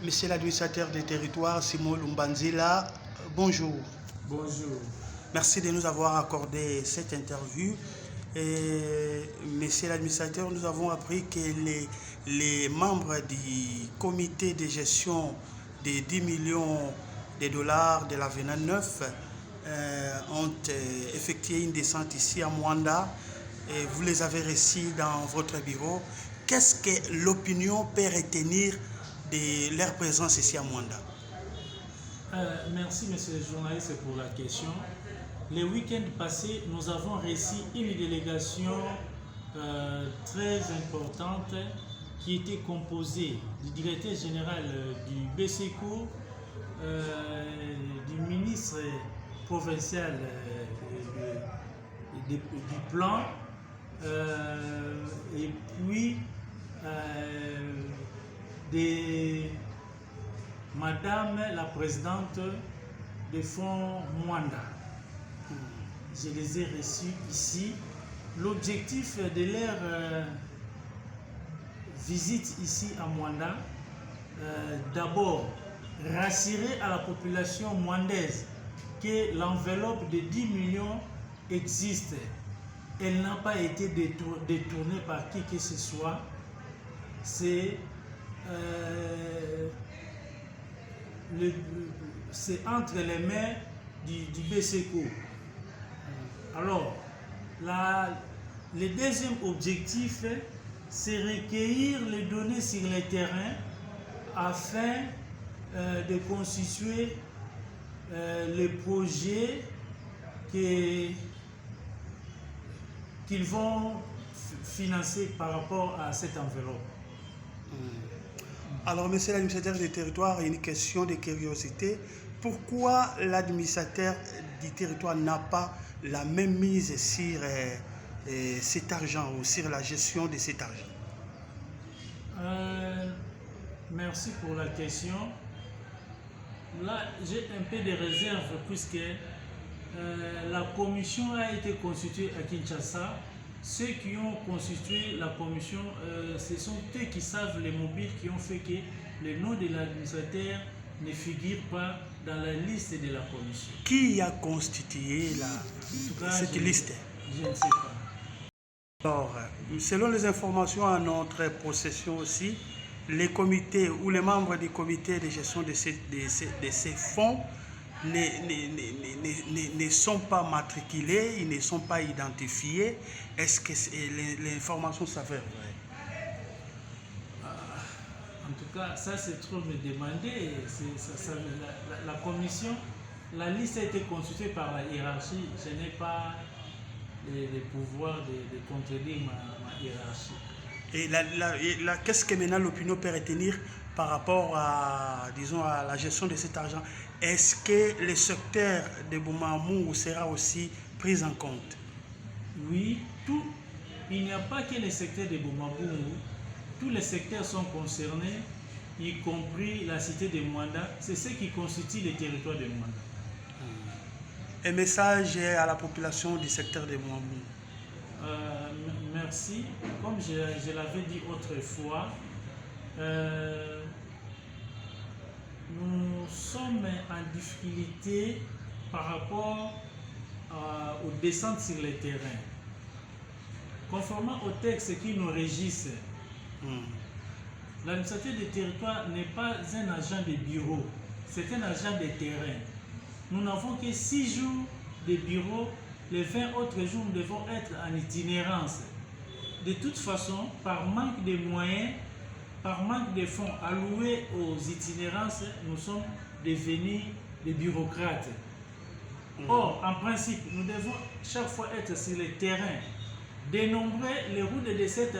Monsieur l'administrateur des territoires, Simon Lumbanzila, bonjour. Bonjour. Merci de nous avoir accordé cette interview. Et, monsieur l'administrateur, nous avons appris que les membres du comité de gestion des 10 millions de dollars de l'avenant 9 ont effectué une descente ici à Mwanda. Et vous les avez reçus dans votre bureau. Qu'est-ce que l'opinion peut retenir de leur présence ici à Mwanda? Merci, monsieur le journaliste, pour la question. Le week-end passé, nous avons reçu une délégation très importante qui était composée du directeur général du BCCO, du ministre provincial du plan, et puis de Madame la présidente de Fonds Mwanda. Je les ai reçus ici. L'objectif de leur visite ici à Mwanda, d'abord, rassurer à la population mwandaise que l'enveloppe de 10 millions existe. Elle n'a pas été détournée par qui que ce soit. C'est entre les mains du BCCO. Alors, le deuxième objectif, c'est recueillir les données sur le terrain afin de constituer les projets qu'ils vont financer par rapport à cette enveloppe. Alors, monsieur l'administrateur des territoires, une question de curiosité. Pourquoi l'administrateur du territoire n'a pas la même mise sur cet argent ou sur la gestion de cet argent? Merci pour la question. Là, j'ai un peu de réserve puisque la commission a été constituée à Kinshasa. Ceux qui ont constitué la commission, ce sont eux qui savent les mobiles qui ont fait que le nom de l'administrateur ne figure pas dans la liste de la commission. Qui a constitué cette liste? Je ne sais pas. Alors, selon les informations à notre possession aussi, les comités ou les membres du comité de gestion de ces fonds ne sont pas matriculés, ils ne sont pas identifiés. Est-ce que l'information s'avère vraie? En tout cas, ça c'est trop me demander. La commission, la liste a été consultée par la hiérarchie. Je n'ai pas le pouvoir de contredire ma hiérarchie. Et qu'est-ce que maintenant l'opinion peut retenir par rapport à, disons, à la gestion de cet argent? Est-ce que le secteur de Boumamou sera aussi pris en compte? Oui, il n'y a pas que le secteur de Boumamou. Tous les secteurs sont concernés, y compris la cité de Mwanda. C'est ce qui constitue le territoire de Mwanda. Un message à la population du secteur de Boumamou. Merci. Comme je l'avais dit autrefois, nous sommes en difficulté par rapport aux descentes sur le terrain. Conformément aux textes qui nous régissent, l'administrateur des territoires n'est pas un agent de bureau, c'est un agent de terrain. Nous n'avons que 6 jours de bureau, les 20 autres jours nous devons être en itinérance. De toute façon, par manque de moyens, par manque de fonds alloués aux itinérances, nous sommes devenus des bureaucrates. Or, en principe, nous devons chaque fois être sur le terrain, dénombrer les routes de cette